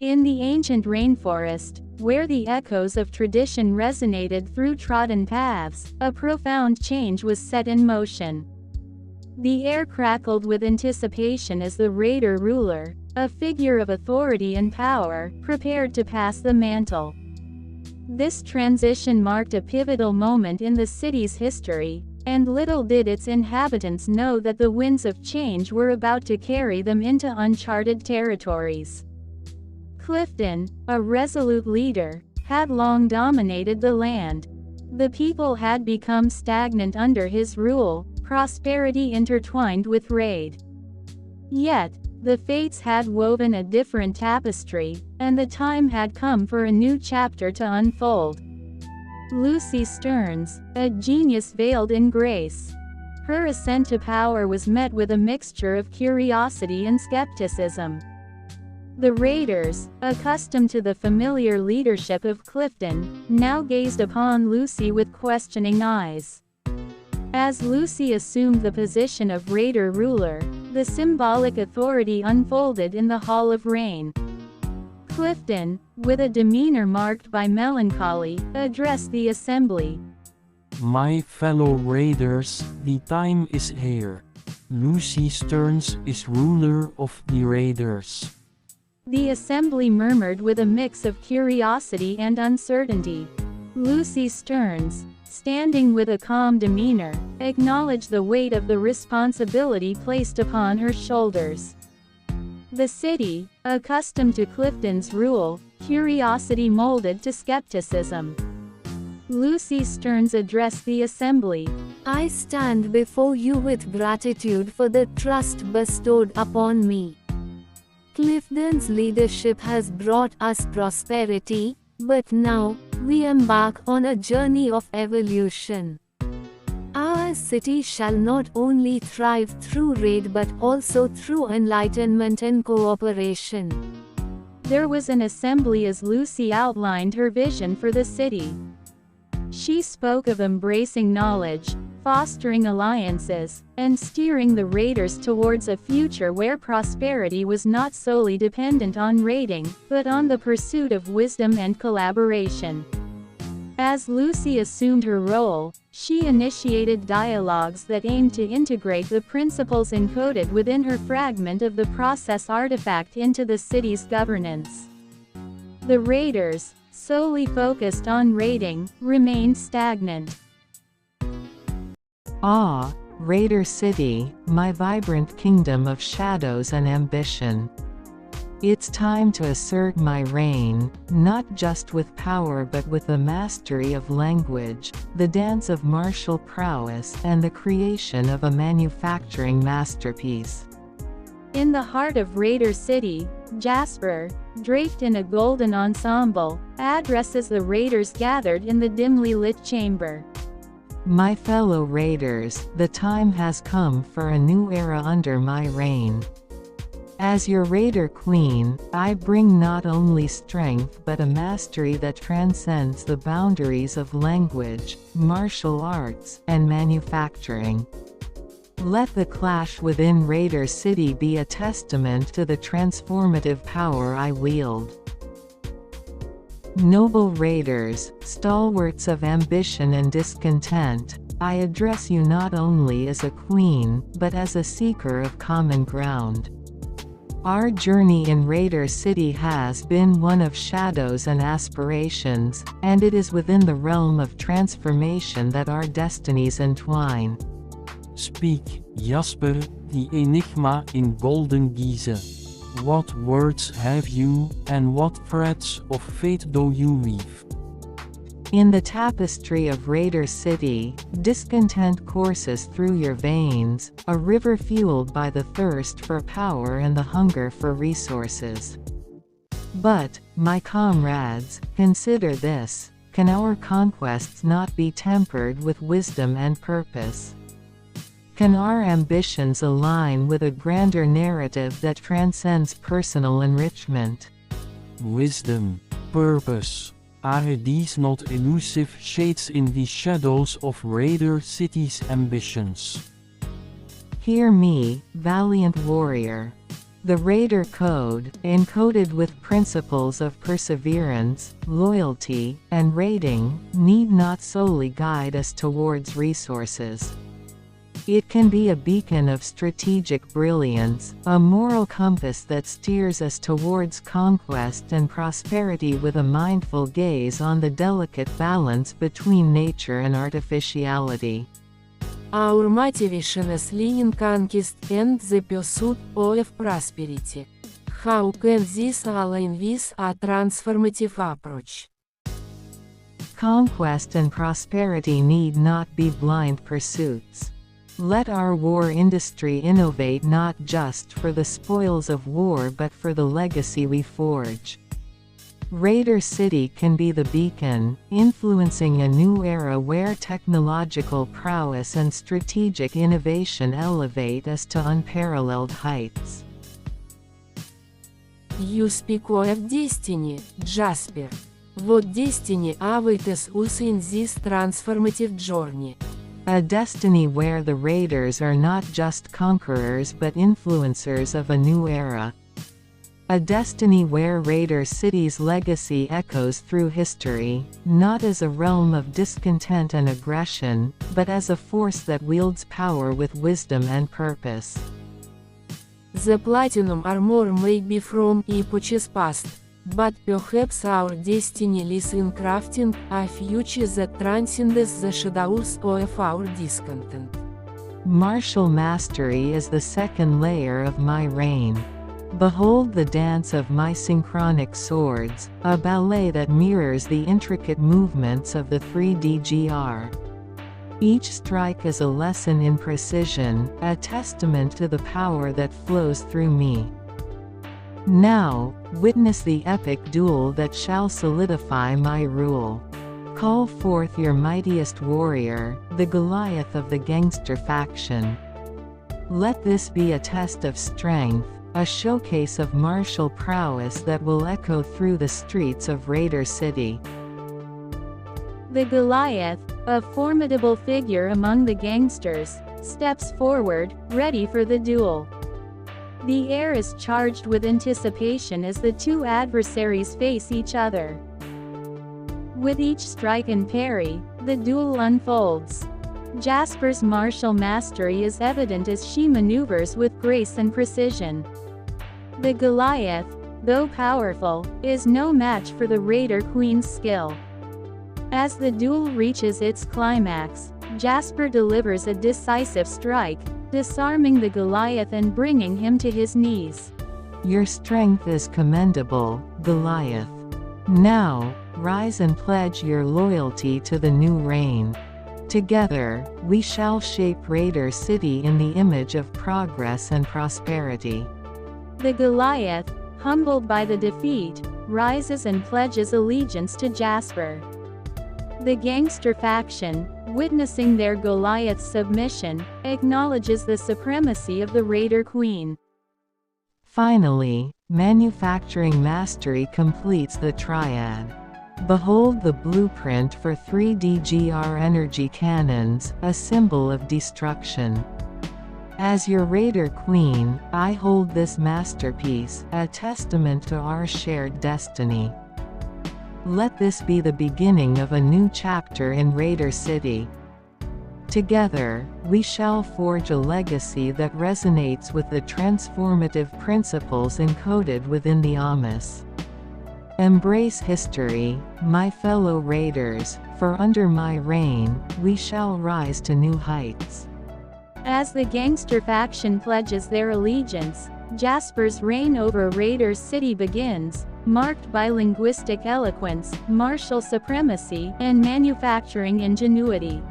In the ancient rainforest, where the echoes of tradition resonated through trodden paths, a profound change was set in motion. The air crackled with anticipation as the raider ruler, a figure of authority and power, prepared to pass the mantle. This transition marked a pivotal moment in the city's history, and little did its inhabitants know that the winds of change were about to carry them into uncharted territories. Clifton, a resolute leader, had long dominated the land. The people had become stagnant under his rule, prosperity intertwined with raid. Yet, the fates had woven a different tapestry, and the time had come for a new chapter to unfold. Lucy Stearns, a genius veiled in grace. Her ascent to power was met with a mixture of curiosity and skepticism. The raiders, accustomed to the familiar leadership of Clifton, now gazed upon Lucy with questioning eyes. As Lucy assumed the position of raider ruler, the symbolic authority unfolded in the Hall of Rain. Clifton, with a demeanor marked by melancholy, addressed the assembly. My fellow raiders, the time is here. Lucy Stearns is ruler of the raiders. The assembly murmured with a mix of curiosity and uncertainty. Lucy Stearns, standing with a calm demeanor, acknowledged the weight of the responsibility placed upon her shoulders. The city, accustomed to Clifton's rule, curiosity molded to skepticism. Lucy Stearns addressed the assembly. I stand before you with gratitude for the trust bestowed upon me. Clifton's leadership has brought us prosperity, but now, we embark on a journey of evolution. Our city shall not only thrive through raid but also through enlightenment and cooperation. There was an assembly as Lucy outlined her vision for the city. She spoke of embracing knowledge, fostering alliances, and steering the raiders towards a future where prosperity was not solely dependent on raiding, but on the pursuit of wisdom and collaboration. As Lucy assumed her role, she initiated dialogues that aimed to integrate the principles encoded within her fragment of the process artifact into the city's governance. The raiders, solely focused on raiding, remained stagnant. Ah, Raider City, my vibrant kingdom of shadows and ambition. It's time to assert my reign, not just with power but with the mastery of language, the dance of martial prowess and the creation of a manufacturing masterpiece. In the heart of Raider City, Jasper, draped in a golden ensemble, addresses the raiders gathered in the dimly lit chamber. My fellow raiders, the time has come for a new era under my reign. As your raider queen, I bring not only strength but a mastery that transcends the boundaries of language, martial arts, and manufacturing. Let the clash within Raider City be a testament to the transformative power I wield. Noble raiders, stalwarts of ambition and discontent, I address you not only as a queen, but as a seeker of common ground. Our journey in Raider City has been one of shadows and aspirations, and it is within the realm of transformation that our destinies entwine. Speak, Jasper, the enigma in golden guise. What words have you, and what threads of fate do you weave? In the tapestry of Raider City, discontent courses through your veins, a river fueled by the thirst for power and the hunger for resources. But, my comrades, consider this: can our conquests not be tempered with wisdom and purpose? Can our ambitions align with a grander narrative that transcends personal enrichment? Wisdom, purpose. Are these not elusive shades in the shadows of Raider City's ambitions? Hear me, valiant warrior. The Raider Code, encoded with principles of perseverance, loyalty, and raiding, need not solely guide us towards resources. It can be a beacon of strategic brilliance, a moral compass that steers us towards conquest and prosperity with a mindful gaze on the delicate balance between nature and artificiality. Our motivation is leading conquest and the pursuit of prosperity. How can this align with a transformative approach? Conquest and prosperity need not be blind pursuits. Let our war industry innovate not just for the spoils of war but for the legacy we forge. Raider City can be the beacon, influencing a new era where technological prowess and strategic innovation elevate us to unparalleled heights. You speak of destiny, Jasper. What destiny awaits us in this transformative journey? A destiny where the Raiders are not just conquerors but influencers of a new era. A destiny where Raider City's legacy echoes through history, not as a realm of discontent and aggression, but as a force that wields power with wisdom and purpose. The platinum armor may be from epochs past, but perhaps our destiny lies in crafting a future that transcends the shadows of our discontent. Martial mastery is the second layer of my reign. Behold the dance of my synchronic swords, a ballet that mirrors the intricate movements of the 3D-GR. Each strike is a lesson in precision, a testament to the power that flows through me. Now, witness the epic duel that shall solidify my rule. Call forth your mightiest warrior, the Goliath of the Gangster faction. Let this be a test of strength, a showcase of martial prowess that will echo through the streets of Raider City. The Goliath, a formidable figure among the gangsters, steps forward, ready for the duel. The air is charged with anticipation as the two adversaries face each other. With each strike and parry, the duel unfolds. Jasper's martial mastery is evident as she maneuvers with grace and precision. The Goliath, though powerful, is no match for the Raider Queen's skill. As the duel reaches its climax, Jasper delivers a decisive strike, disarming the Goliath and bringing him to his knees. Your strength is commendable, Goliath. Now, rise and pledge your loyalty to the new reign. Together, we shall shape Raider City in the image of progress and prosperity. The Goliath, humbled by the defeat, rises and pledges allegiance to Jasper. The Gangster faction, witnessing their Goliath's submission, acknowledges the supremacy of the Raider Queen. Finally, manufacturing mastery completes the triad. Behold the blueprint for 3D-GR energy cannons, a symbol of destruction. As your Raider Queen, I hold this masterpiece, a testament to our shared destiny. Let this be the beginning of a new chapter in Raider City. Together, we shall forge a legacy that resonates with the transformative principles encoded within the Amos. Embrace history, my fellow Raiders, for under my reign, we shall rise to new heights. As the Gangster faction pledges their allegiance, Jasper's reign over Raider City begins, marked by linguistic eloquence, martial supremacy, and manufacturing ingenuity.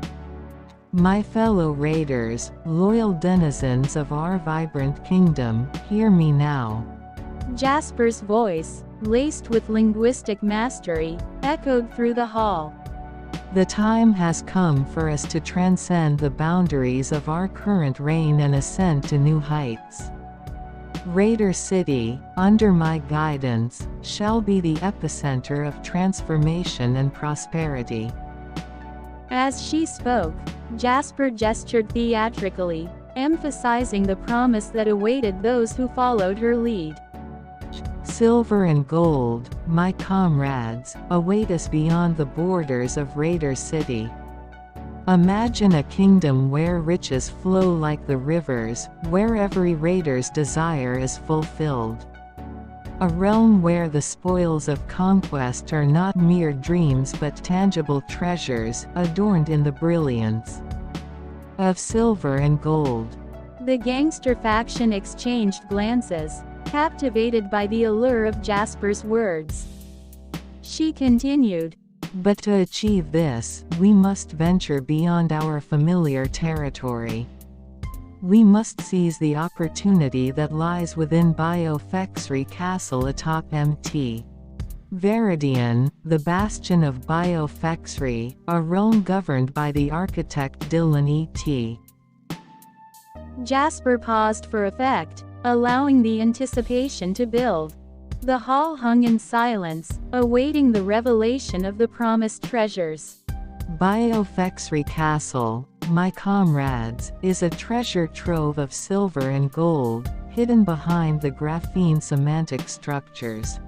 My fellow Raiders, loyal denizens of our vibrant kingdom, hear me now. Jasper's voice, laced with linguistic mastery, echoed through the hall. The time has come for us to transcend the boundaries of our current reign and ascend to new heights. Raider City, under my guidance, shall be the epicenter of transformation and prosperity. As she spoke, Jasper gestured theatrically, emphasizing the promise that awaited those who followed her lead. Silver and gold, my comrades, await us beyond the borders of Raider City. Imagine a kingdom where riches flow like the rivers, where every raider's desire is fulfilled. A realm where the spoils of conquest are not mere dreams but tangible treasures, adorned in the brilliance of silver and gold. The Gangster faction exchanged glances, captivated by the allure of Jasper's words. She continued, "But to achieve this, we must venture beyond our familiar territory. We must seize the opportunity that lies within BioFexry Castle atop Mt. Veridion, the bastion of BioFexry, a realm governed by the architect Dillon E.T. Jasper paused for effect, allowing the anticipation to build. The hall hung in silence, awaiting the revelation of the promised treasures. BioFexry Castle, my comrades, is a treasure trove of silver and gold, hidden behind the graphene semantic structures.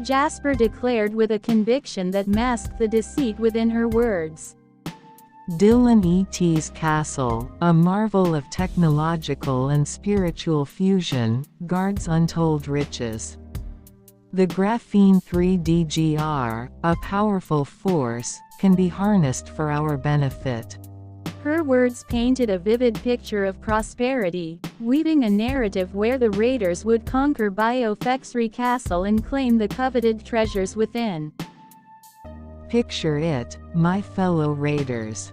Jasper declared with a conviction that masked the deceit within her words. Dillon E.T.'s castle, a marvel of technological and spiritual fusion, guards untold riches. The Graphene 3DGR, a powerful force, can be harnessed for our benefit. Her words painted a vivid picture of prosperity, weaving a narrative where the raiders would conquer BioFexry Castle and claim the coveted treasures within. Picture it, my fellow raiders.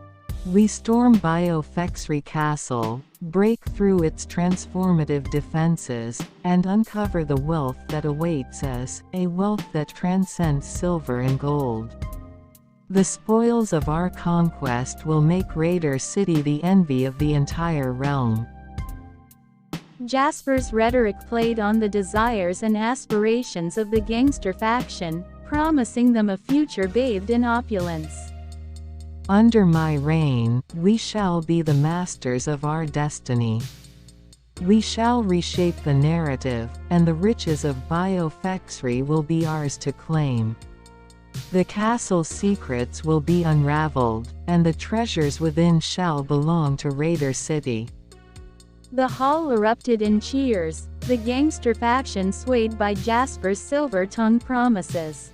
We storm BioFexry Castle, break through its transformative defenses, and uncover the wealth that awaits us, a wealth that transcends silver and gold. The spoils of our conquest will make Raider City the envy of the entire realm. Jasper's rhetoric played on the desires and aspirations of the Gangster faction, promising them a future bathed in opulence. Under my reign, we shall be the masters of our destiny. We shall reshape the narrative, and the riches of BioFexry will be ours to claim. The castle's secrets will be unraveled, and the treasures within shall belong to Raider City. The hall erupted in cheers, the Gangster faction swayed by Jasper's silver-tongued promises.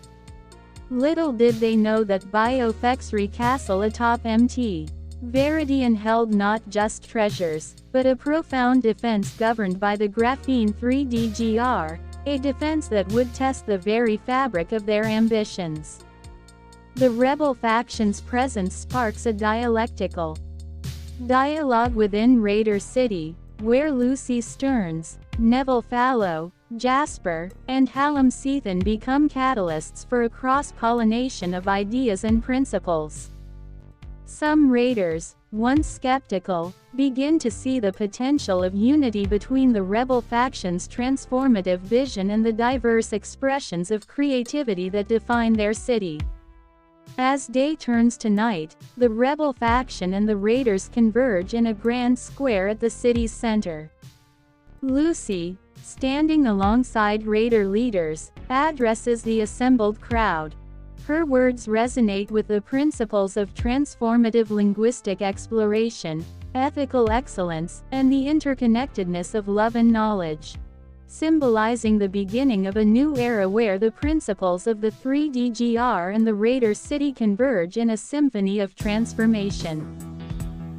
Little did they know that BioFexry Castle atop Mt. Veridion held not just treasures, but a profound defense governed by the Graphene 3DGR, a defense that would test the very fabric of their ambitions. The rebel faction's presence sparks a dialectical dialogue within Raider City, where Lucy Stearns, Neville Fallow, Jasper, and Hallam Sethan become catalysts for a cross-pollination of ideas and principles. Some raiders, once skeptical, begin to see the potential of unity between the rebel faction's transformative vision and the diverse expressions of creativity that define their city. As day turns to night, the rebel faction and the raiders converge in a grand square at the city's center. Lucy, standing alongside raider leaders, addresses the assembled crowd. Her words resonate with the principles of transformative linguistic exploration, ethical excellence, and the interconnectedness of love and knowledge, symbolizing the beginning of a new era where the principles of the 3DGR and the Raider City converge in a symphony of transformation.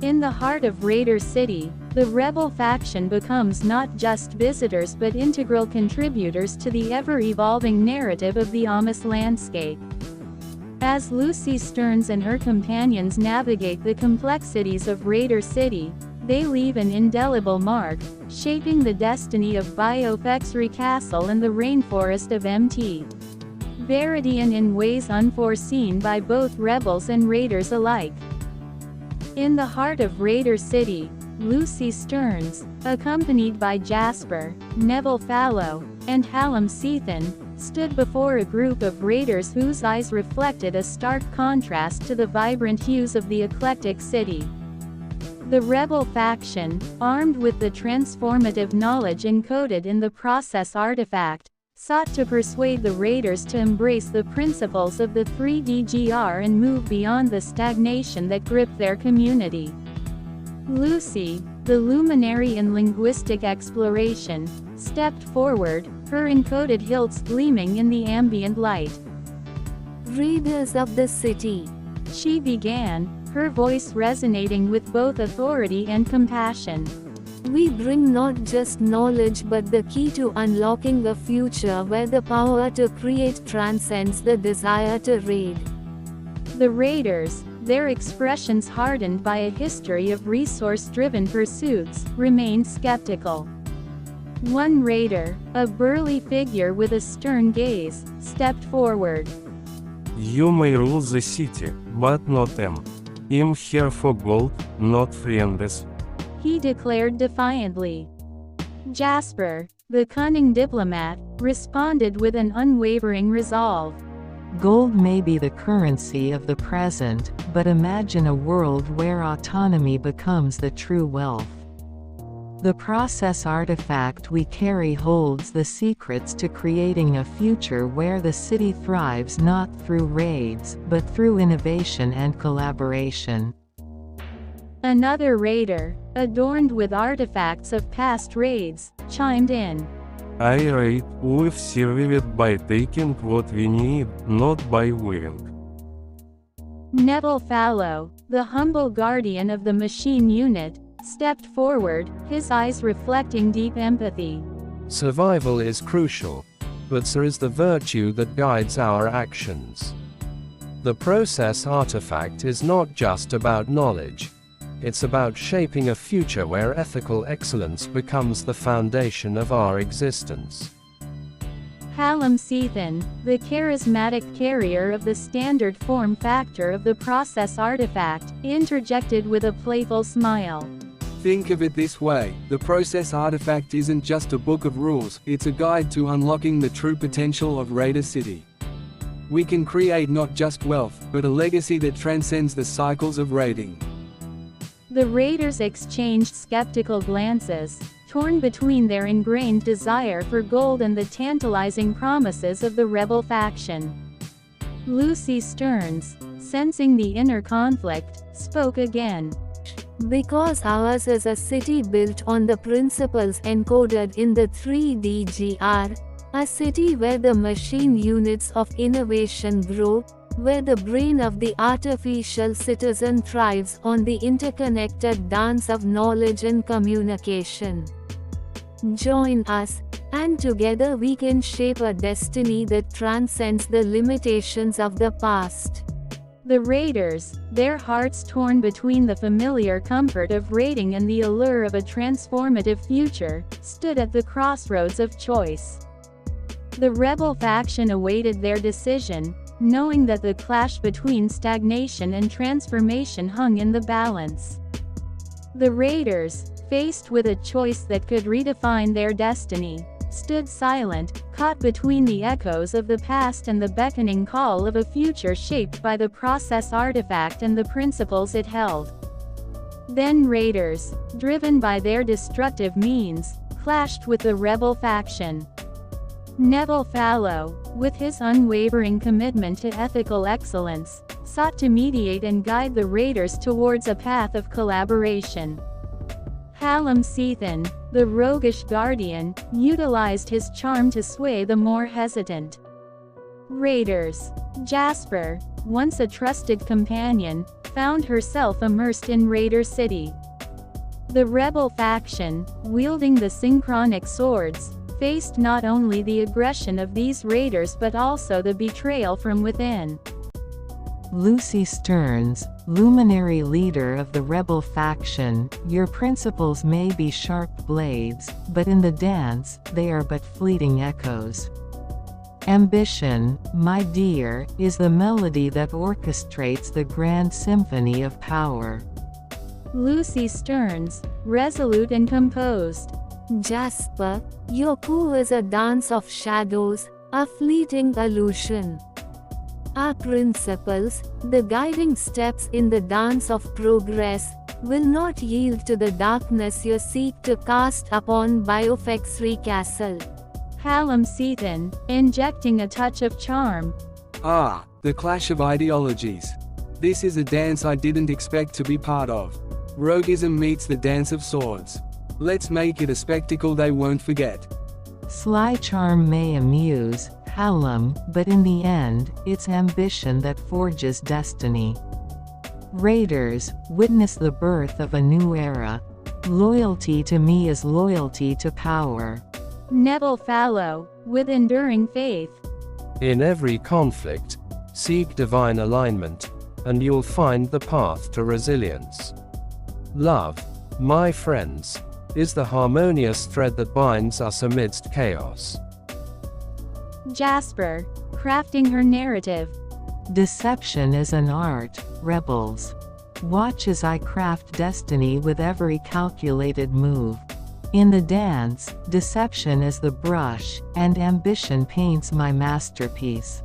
In the heart of Raider City, the rebel faction becomes not just visitors but integral contributors to the ever-evolving narrative of the Amos landscape. As Lucy Stearns and her companions navigate the complexities of Raider City, they leave an indelible mark, shaping the destiny of BioFexry Castle and the rainforest of Mt. Veridion in ways unforeseen by both rebels and raiders alike. In the heart of Raider City, Lucy Stearns, accompanied by Jasper, Neville Fallow, and Hallam Sethan, stood before a group of raiders whose eyes reflected a stark contrast to the vibrant hues of the eclectic city. The rebel faction, armed with the transformative knowledge encoded in the process artifact, sought to persuade the raiders to embrace the principles of the 3DGR and move beyond the stagnation that gripped their community. Lucy, the luminary in linguistic exploration, stepped forward, her encoded hilts gleaming in the ambient light. Raiders of the city, She began, her voice resonating with both authority and compassion. we bring not just knowledge but the key to unlocking a future where the power to create transcends the desire to raid. The raiders, their expressions hardened by a history of resource-driven pursuits, remained skeptical. One raider, a burly figure with a stern gaze, stepped forward. You may rule the city, but not them. I'm here for gold, not friends. He declared defiantly. Jasper, the cunning diplomat, responded with an unwavering resolve. Gold may be the currency of the present, but imagine a world where autonomy becomes the true wealth. The process artifact we carry holds the secrets to creating a future where the city thrives not through raids, but through innovation and collaboration. Another raider, adorned with artifacts of past raids, chimed in. I raid, we've survived by taking what we need, not by winning. Neville Fallow, the humble guardian of the machine unit, stepped forward, his eyes reflecting deep empathy. Survival is crucial, but so is the virtue that guides our actions. The process artifact is not just about knowledge. It's about shaping a future where ethical excellence becomes the foundation of our existence. Hallam Sethan, the charismatic carrier of the standard form factor of the process artifact, interjected with a playful smile. Think of it this way, the process artifact isn't just a book of rules, it's a guide to unlocking the true potential of Raider City. We can create not just wealth, but a legacy that transcends the cycles of raiding. The raiders exchanged skeptical glances, torn between their ingrained desire for gold and the tantalizing promises of the rebel faction. Lucy Stearns, sensing the inner conflict, spoke again. Because ours is a city built on the principles encoded in the 3DGR, a city where the machine units of innovation grow, where the brain of the artificial citizen thrives on the interconnected dance of knowledge and communication. Join us, and together we can shape a destiny that transcends the limitations of the past. The raiders, their hearts torn between the familiar comfort of raiding and the allure of a transformative future, stood at the crossroads of choice. The rebel faction awaited their decision, knowing that the clash between stagnation and transformation hung in the balance. The raiders, faced with a choice that could redefine their destiny, stood silent, caught between the echoes of the past and the beckoning call of a future shaped by the process artifact and the principles it held. Then raiders, driven by their destructive means, clashed with the rebel faction. Neville Fallow, with his unwavering commitment to ethical excellence, sought to mediate and guide the raiders towards a path of collaboration. Hallam Sethan, the roguish guardian, utilized his charm to sway the more hesitant raiders. Jasper, once a trusted companion, found herself immersed in Raider City. The rebel faction, wielding the synchronic swords, faced not only the aggression of these raiders but also the betrayal from within. Lucy Stearns, luminary leader of the rebel faction, your principles may be sharp blades, but in the dance, they are but fleeting echoes. Ambition, my dear, is the melody that orchestrates the grand symphony of power. Lucy Stearns, resolute and composed. Jasper, your coup is a dance of shadows, a fleeting illusion. Our principles, the guiding steps in the dance of progress, will not yield to the darkness you seek to cast upon BioFexry Castle. Hallam Seaton, injecting a touch of charm. Ah, the clash of ideologies. This is a dance I didn't expect to be part of. Roguism meets the dance of swords. Let's make it a spectacle they won't forget. Sly charm may amuse, Hallam, but in the end, it's ambition that forges destiny. Raiders, witness the birth of a new era. Loyalty to me is loyalty to power. Neville Fallow, with enduring faith. In every conflict, seek divine alignment, and you'll find the path to resilience. Love, my friends, is the harmonious thread that binds us amidst chaos. Jasper, crafting her narrative. Deception is an art, rebels. Watch as I craft destiny with every calculated move. In the dance, deception is the brush, and ambition paints my masterpiece.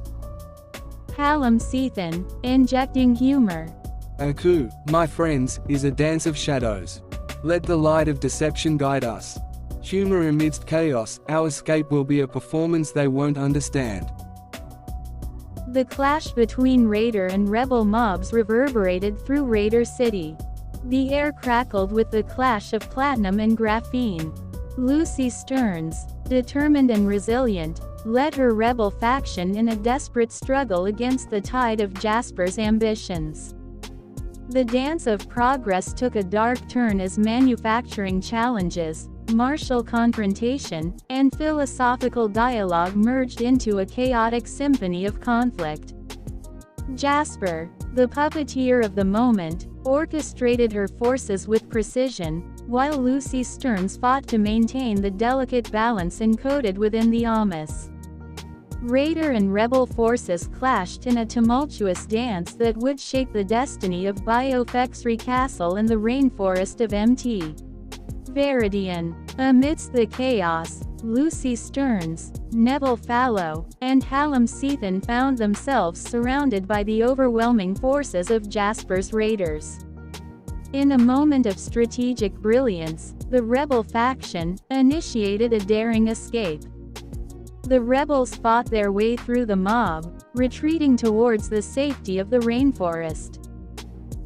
Hallam Seaton, injecting humor. A coup, my friends, is a dance of shadows. Let the light of deception guide us. Humor amidst chaos, our escape will be a performance they won't understand. The clash between Raider and Rebel mobs reverberated through Raider City. The air crackled with the clash of platinum and graphene. Lucy Stearns, determined and resilient, led her rebel faction in a desperate struggle against the tide of Jasper's ambitions. The dance of progress took a dark turn as manufacturing challenges, martial confrontation, and philosophical dialogue merged into a chaotic symphony of conflict. Jasper, the puppeteer of the moment, orchestrated her forces with precision, while Lucy Stearns fought to maintain the delicate balance encoded within the Amos. Raider and Rebel forces clashed in a tumultuous dance that would shape the destiny of BioFexry Castle in the rainforest of MT. Veridion. Amidst the chaos, Lucy Stearns, Neville Fallow, and Hallam Seaton found themselves surrounded by the overwhelming forces of Jasper's raiders. In a moment of strategic brilliance, the Rebel faction initiated a daring escape. The rebels fought their way through the mob, retreating towards the safety of the rainforest.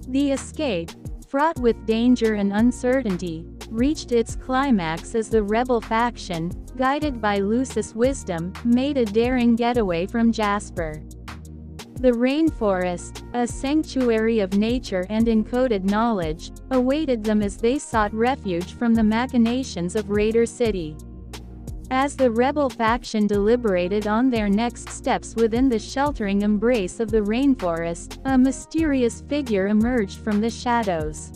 The escape, fraught with danger and uncertainty, reached its climax as the rebel faction, guided by Lucy's wisdom, made a daring getaway from Jasper. The rainforest, a sanctuary of nature and encoded knowledge, awaited them as they sought refuge from the machinations of Raider City. As the rebel faction deliberated on their next steps within the sheltering embrace of the rainforest, a mysterious figure emerged from the shadows.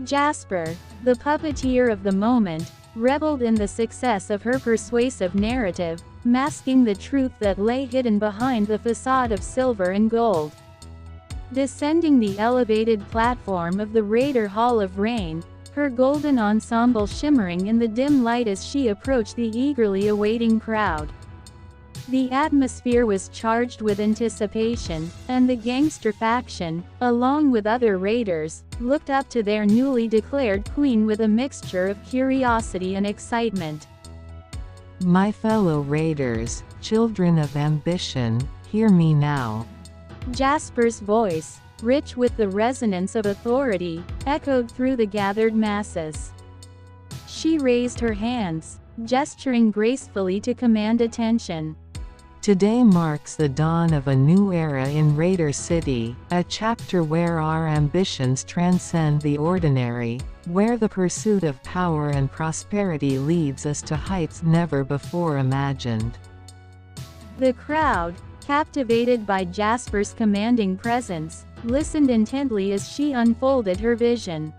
Jasper, the puppeteer of the moment, reveled in the success of her persuasive narrative, masking the truth that lay hidden behind the facade of silver and gold. Descending the elevated platform of the Raider Hall of Rain, her golden ensemble shimmering in the dim light as she approached the eagerly awaiting crowd. The atmosphere was charged with anticipation, and the Gangster faction, along with other raiders, looked up to their newly declared queen with a mixture of curiosity and excitement. My fellow raiders, children of ambition, hear me now. Jasper's voice, rich with the resonance of authority, echoed through the gathered masses. She raised her hands, gesturing gracefully to command attention. Today marks the dawn of a new era in Raider City, a chapter where our ambitions transcend the ordinary, where the pursuit of power and prosperity leads us to heights never before imagined. The crowd, captivated by Jasper's commanding presence, listened intently as she unfolded her vision.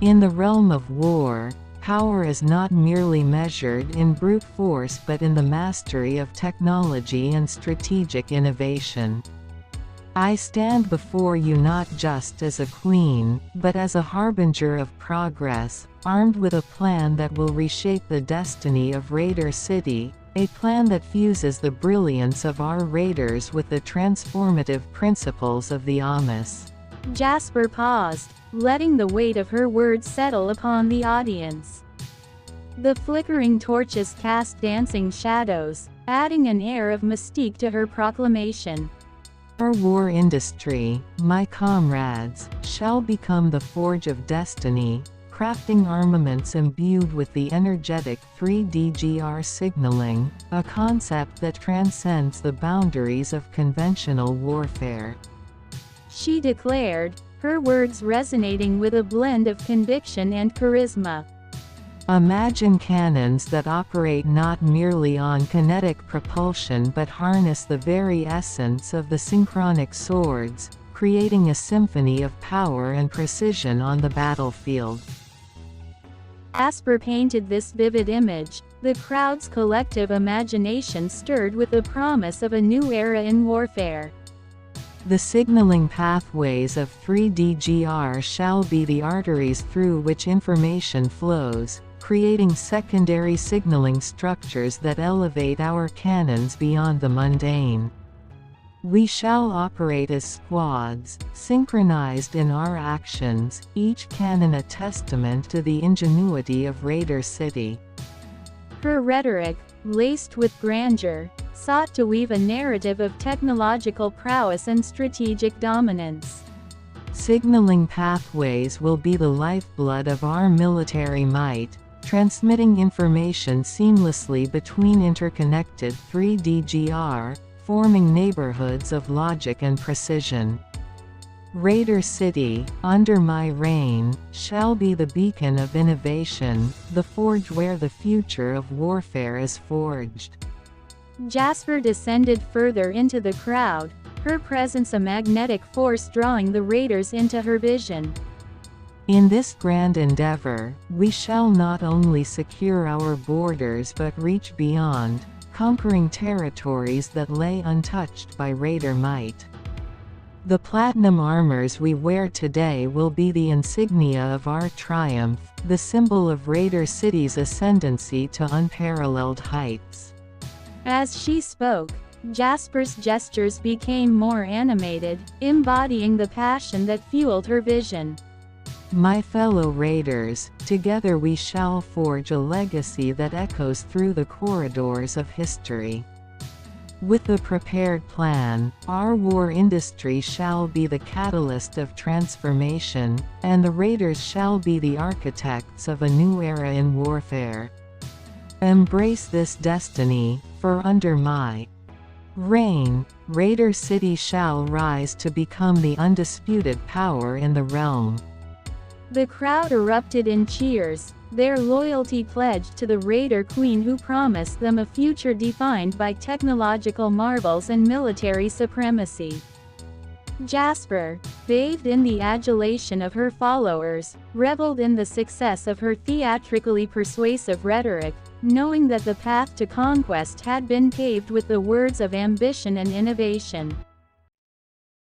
In the realm of war, power is not merely measured in brute force but in the mastery of technology and strategic innovation. I stand before you not just as a queen, but as a harbinger of progress, armed with a plan that will reshape the destiny of Raider City, a plan that fuses the brilliance of our raiders with the transformative principles of the Amos. Jasper paused, letting the weight of her words settle upon the audience. The flickering torches cast dancing shadows, adding an air of mystique to her proclamation. Our war industry, my comrades, shall become the forge of destiny, crafting armaments imbued with the energetic 3DGR signaling, a concept that transcends the boundaries of conventional warfare. She declared, her words resonating with a blend of conviction and charisma. Imagine cannons that operate not merely on kinetic propulsion but harness the very essence of the synchronic swords, creating a symphony of power and precision on the battlefield. Jasper painted this vivid image, the crowd's collective imagination stirred with the promise of a new era in warfare. The signaling pathways of 3DGR shall be the arteries through which information flows, creating secondary signaling structures that elevate our cannons beyond the mundane. We shall operate as squads, synchronized in our actions, each cannon a testament to the ingenuity of Raider City. Her rhetoric, laced with grandeur, sought to weave a narrative of technological prowess and strategic dominance. Signaling pathways will be the lifeblood of our military might, transmitting information seamlessly between interconnected 3DGR, forming neighborhoods of logic and precision. Raider City, under my reign, shall be the beacon of innovation, the forge where the future of warfare is forged. Jasper descended further into the crowd, her presence a magnetic force drawing the raiders into her vision. In this grand endeavor, we shall not only secure our borders but reach beyond, conquering territories that lay untouched by Raider might. The platinum armors we wear today will be the insignia of our triumph, the symbol of Raider City's ascendancy to unparalleled heights. As she spoke, Jasper's gestures became more animated, embodying the passion that fueled her vision. My fellow Raiders, together we shall forge a legacy that echoes through the corridors of history. With a prepared plan, our war industry shall be the catalyst of transformation, and the Raiders shall be the architects of a new era in warfare. Embrace this destiny, for under my reign, Raider City shall rise to become the undisputed power in the realm. The crowd erupted in cheers, their loyalty pledged to the Raider Queen who promised them a future defined by technological marvels and military supremacy. Jasper, bathed in the adulation of her followers, reveled in the success of her theatrically persuasive rhetoric, knowing that the path to conquest had been paved with the words of ambition and innovation.